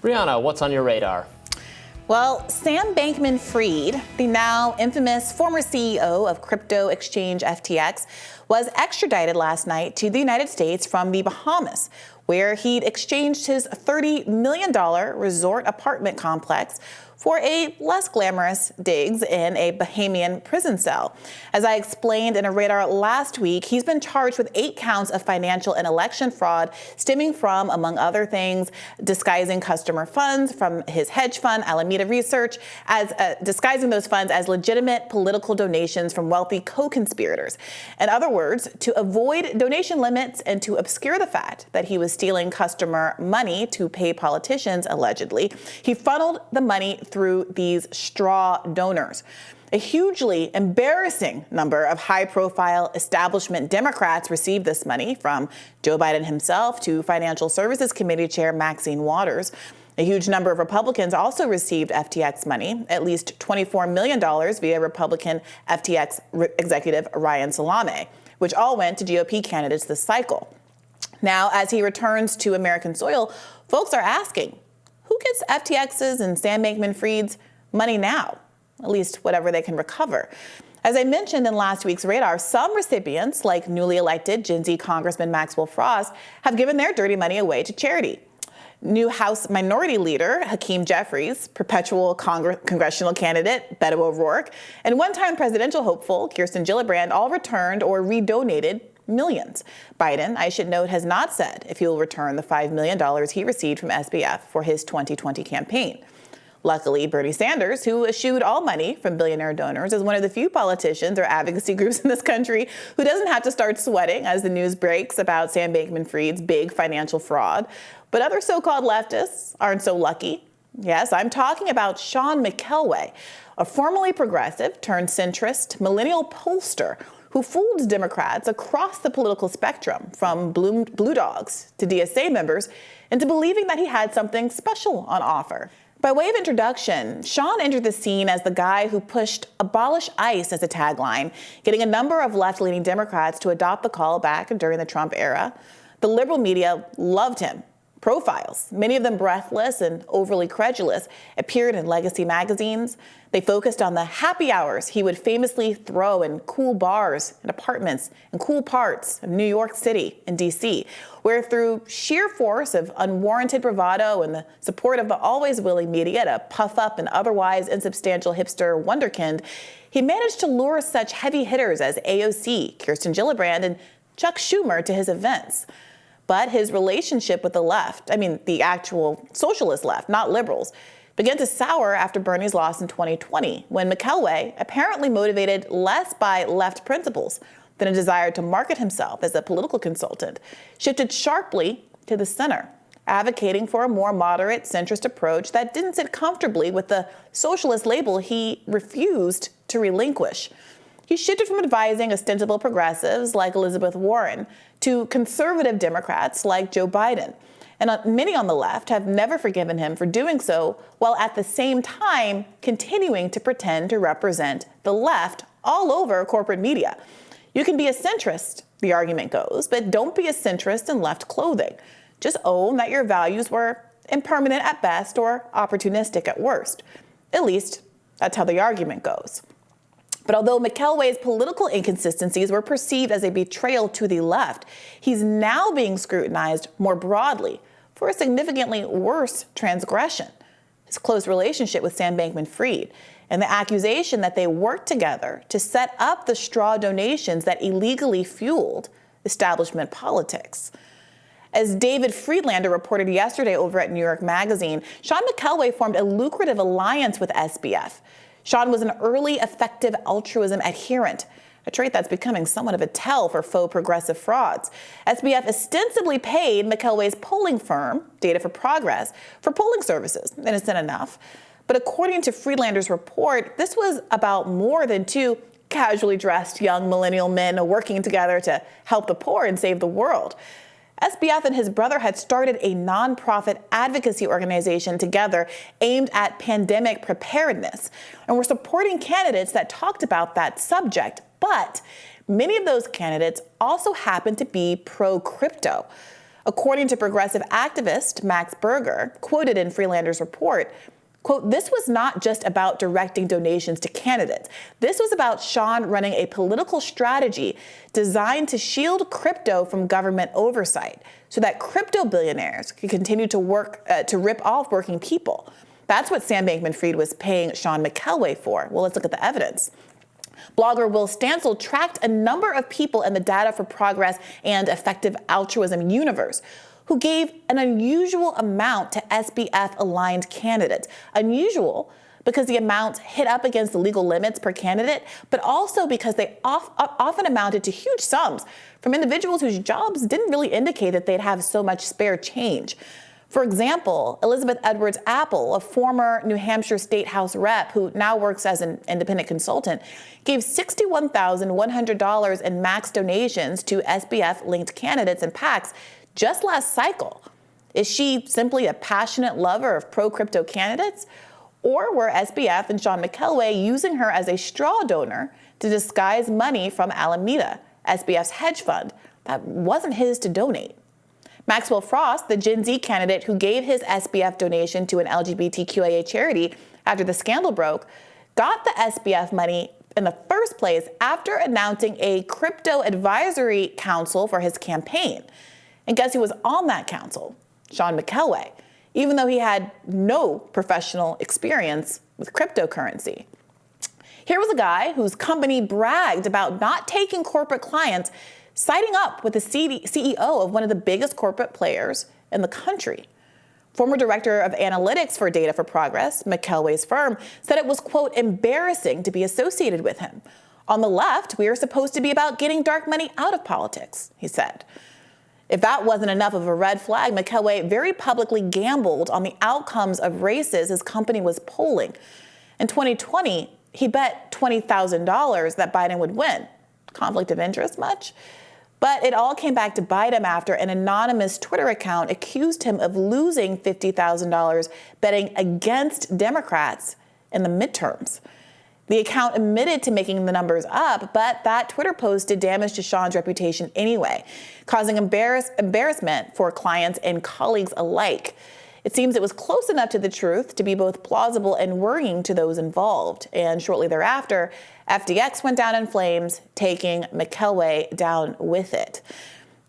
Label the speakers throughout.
Speaker 1: Briahna, what's on your radar?
Speaker 2: Well, Sam Bankman-Fried, the now infamous former CEO of crypto exchange FTX, was extradited last night to the United States from the Bahamas, where he'd exchanged his $30 million resort apartment complex for a less glamorous digs in a Bahamian prison cell. As I explained in a radar last week, he's been charged with 8 counts of financial and election fraud stemming from, among other things, disguising customer funds from his hedge fund, Alameda Research, as disguising those funds as legitimate political donations from wealthy co-conspirators. In other words, to avoid donation limits and to obscure the fact that he was stealing customer money to pay politicians, allegedly, he funneled the money through these straw donors. A hugely embarrassing number of high-profile establishment Democrats received this money, from Joe Biden himself to Financial Services Committee Chair Maxine Waters. A huge number of Republicans also received FTX money, at least $24 million via Republican FTX executive Ryan Salame, which all went to GOP candidates this cycle. Now, as he returns to American soil, folks are asking, who gets FTX's and Sam Bankman-Fried's money now? At least whatever they can recover. As I mentioned in last week's radar, some recipients, like newly elected Gen Z Congressman Maxwell Frost, have given their dirty money away to charity. New House Minority Leader Hakeem Jeffries, perpetual congressional candidate Beto O'Rourke, and one-time presidential hopeful Kirsten Gillibrand all returned or redonated millions. Biden, I should note, has not said if he will return the $5 million he received from SBF for his 2020 campaign. Luckily, Bernie Sanders, who eschewed all money from billionaire donors, is one of the few politicians or advocacy groups in this country who doesn't have to start sweating as the news breaks about Sam Bankman-Fried's big financial fraud. But other so-called leftists aren't so lucky. Yes, I'm talking about Sean McElwee, a formerly progressive turned centrist millennial pollster who fooled Democrats across the political spectrum, from Blue Dogs to DSA members, into believing that he had something special on offer. By way of introduction, Sean entered the scene as the guy who pushed "abolish ICE" as a tagline, getting a number of left-leaning Democrats to adopt the call back during the Trump era. The liberal media loved him. Profiles, many of them breathless and overly credulous, appeared in legacy magazines. They focused on the happy hours he would famously throw in cool bars and apartments in cool parts of New York City and D.C., where through sheer force of unwarranted bravado and the support of the always willing media to puff up an otherwise insubstantial hipster wonderkind, he managed to lure such heavy hitters as AOC, Kirsten Gillibrand, and Chuck Schumer to his events. But his relationship with the left, the actual socialist left, not liberals, began to sour after Bernie's loss in 2020, when McElwee, apparently motivated less by left principles than a desire to market himself as a political consultant, shifted sharply to the center, advocating for a more moderate, centrist approach that didn't sit comfortably with the socialist label he refused to relinquish. He shifted from advising ostensible progressives like Elizabeth Warren to conservative Democrats like Joe Biden. And many on the left have never forgiven him for doing so, while at the same time continuing to pretend to represent the left all over corporate media. You can be a centrist, the argument goes, but don't be a centrist in left clothing. Just own that your values were impermanent at best or opportunistic at worst. At least, that's how the argument goes. But although McElwee's political inconsistencies were perceived as a betrayal to the left, he's now being scrutinized more broadly for a significantly worse transgression: his close relationship with Sam Bankman-Fried and the accusation that they worked together to set up the straw donations that illegally fueled establishment politics. As David Friedlander reported yesterday over at New York Magazine, Sean McElwee formed a lucrative alliance with SBF. Sean was an early effective altruism adherent, a trait that's becoming somewhat of a tell for faux progressive frauds. SBF ostensibly paid McElwee's polling firm, Data for Progress, for polling services. Innocent enough. But according to Friedlander's report, this was about more than two casually dressed young millennial men working together to help the poor and save the world. SBF and his brother had started a nonprofit advocacy organization together aimed at pandemic preparedness, and were supporting candidates that talked about that subject. But many of those candidates also happened to be pro-crypto. According to progressive activist Max Berger, quoted in Freelander's report, quote, "This was not just about directing donations to candidates. This was about Sean running a political strategy designed to shield crypto from government oversight so that crypto billionaires could continue to work to rip off working people." That's what Sam Bankman-Fried was paying Sean McElwee for. Well, let's look at the evidence. Blogger Will Stansel tracked a number of people in the Data for Progress and Effective Altruism universe who gave an unusual amount to SBF-aligned candidates. Unusual because the amounts hit up against the legal limits per candidate, but also because they often amounted to huge sums from individuals whose jobs didn't really indicate that they'd have so much spare change. For example, Elizabeth Edwards Apple, a former New Hampshire State House rep who now works as an independent consultant, gave $61,100 in max donations to SBF-linked candidates and PACs just last cycle. Is she simply a passionate lover of pro-crypto candidates? Or were SBF and Sean McElwee using her as a straw donor to disguise money from Alameda, SBF's hedge fund, that wasn't his to donate? Maxwell Frost, the Gen Z candidate who gave his SBF donation to an LGBTQIA charity after the scandal broke, got the SBF money in the first place after announcing a crypto advisory council for his campaign. And guess who was on that council? Sean McElwee, even though he had no professional experience with cryptocurrency. Here was a guy whose company bragged about not taking corporate clients, siding up with the CEO of one of the biggest corporate players in the country. Former director of analytics for Data for Progress, McElwee's firm, said it was, quote, embarrassing to be associated with him. On the left, we are supposed to be about getting dark money out of politics, he said. If that wasn't enough of a red flag, McElwee very publicly gambled on the outcomes of races his company was polling. In 2020, he bet $20,000 that Biden would win. Conflict of interest much? But it all came back to bite him after an anonymous Twitter account accused him of losing $50,000 betting against Democrats in the midterms. The account admitted to making the numbers up, but that Twitter post did damage to Sean's reputation anyway, causing embarrassment for clients and colleagues alike. It seems it was close enough to the truth to be both plausible and worrying to those involved. And shortly thereafter, FTX went down in flames, taking McElwee down with it.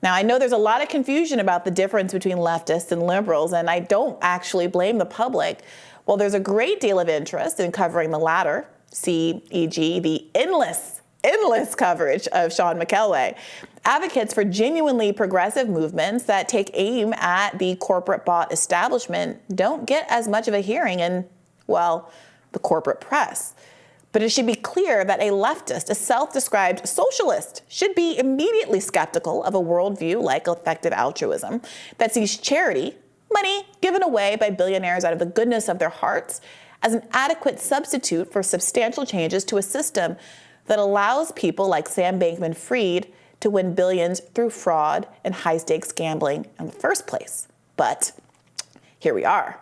Speaker 2: Now, I know there's a lot of confusion about the difference between leftists and liberals, and I don't actually blame the public. Well, there's a great deal of interest in covering the latter, see, e.g., the endless coverage of Sean McElwee. Advocates for genuinely progressive movements that take aim at the corporate bought establishment don't get as much of a hearing in, well, the corporate press. But it should be clear that a leftist, a self-described socialist, should be immediately skeptical of a worldview like effective altruism that sees charity, money given away by billionaires out of the goodness of their hearts, as an adequate substitute for substantial changes to a system that allows people like Sam Bankman-Fried to win billions through fraud and high-stakes gambling in the first place. But here we are.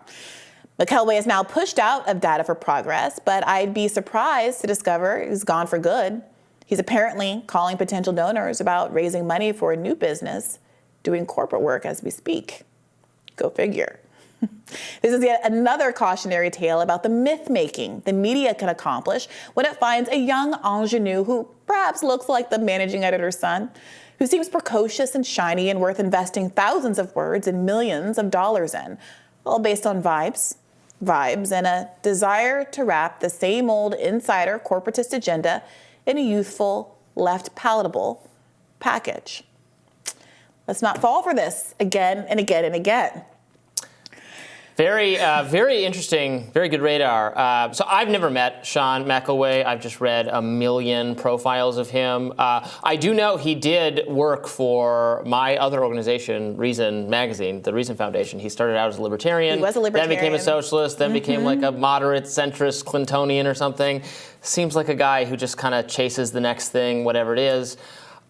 Speaker 2: McElwee is now pushed out of Data for Progress, but I'd be surprised to discover he's gone for good. He's apparently calling potential donors about raising money for a new business, doing corporate work as we speak. Go figure. This is yet another cautionary tale about the myth-making the media can accomplish when it finds a young ingenue who perhaps looks like the managing editor's son, who seems precocious and shiny and worth investing thousands of words and millions of dollars in, all based on vibes, and a desire to wrap the same old insider corporatist agenda in a youthful, left-palatable package. Let's not fall for this again and again and again.
Speaker 1: Very interesting, very good radar. So I've never met Sean McElwee. I've just read a million profiles of him. I do know he did work for my other organization, Reason Magazine, the Reason Foundation. He started out as a libertarian.
Speaker 2: He was a libertarian.
Speaker 1: Then became a socialist, then became like a moderate centrist Clintonian or something. Seems like a guy who just kind of chases the next thing, whatever it is.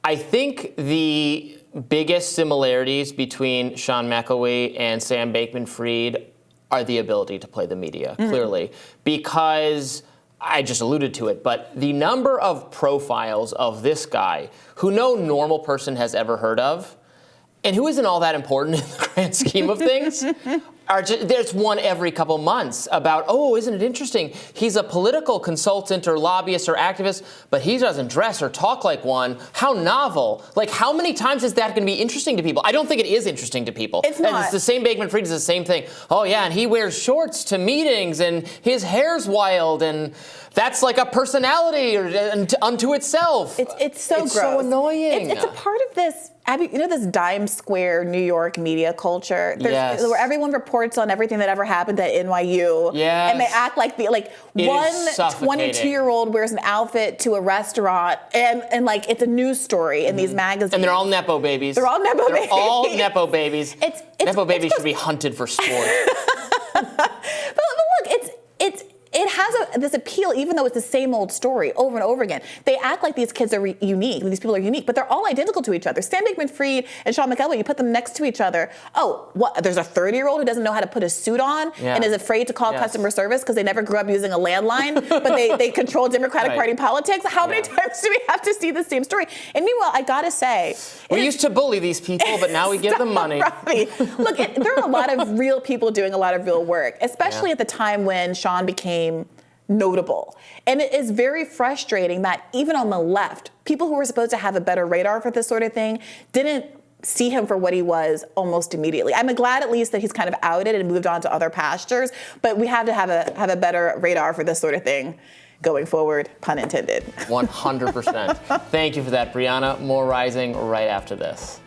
Speaker 1: I think the biggest similarities between Sean McElwee and Sam Bankman-Fried are the ability to play the media, clearly, because I just alluded to it, but the number of profiles of this guy who no normal person has ever heard of, and who isn't all that important in the grand scheme of things, there's one every couple months about, oh, isn't it interesting? He's a political consultant or lobbyist or activist, but he doesn't dress or talk like one. How novel. Like, how many times is that going to be interesting to people? I don't think it is interesting to people.
Speaker 2: It's not.
Speaker 1: And it's the same Bankman-Fried is the same thing. Oh, yeah, and he wears shorts to meetings, and his hair's wild, and that's like a personality unto itself.
Speaker 2: It's so gross.
Speaker 1: So annoying.
Speaker 2: It's a part of this, Abby, you know, this dime square New York media culture?
Speaker 1: Yes.
Speaker 2: Where everyone reports on everything that ever happened at NYU.
Speaker 1: Yes.
Speaker 2: And they act like one 22-year-old wears an outfit to a restaurant and like it's a news story in these magazines.
Speaker 1: And they're all Nepo babies.
Speaker 2: They're all Nepo babies.
Speaker 1: All Nepo babies. Nepo babies should be hunted for sport.
Speaker 2: But look, it has this appeal, even though it's the same old story over and over again. They act like these kids are unique, these people are unique, but they're all identical to each other. Sam Bankman-Fried and Sean McElwee, you put them next to each other. Oh, what? There's a 30-year-old who doesn't know how to put a suit on and is afraid to call customer service because they never grew up using a landline, but they control Democratic Party politics. How many times do we have to see the same story? And meanwhile, I gotta say,
Speaker 1: we used to bully these people, but now we give them money.
Speaker 2: Look, there are a lot of real people doing a lot of real work, especially at the time when Sean became notable. And it is very frustrating that even on the left, people who were supposed to have a better radar for this sort of thing didn't see him for what he was almost immediately. I'm glad at least that he's kind of outed and moved on to other pastures, but we have to have a better radar for this sort of thing going forward, pun intended.
Speaker 1: 100%. Thank you for that, Briahna. More Rising right after this.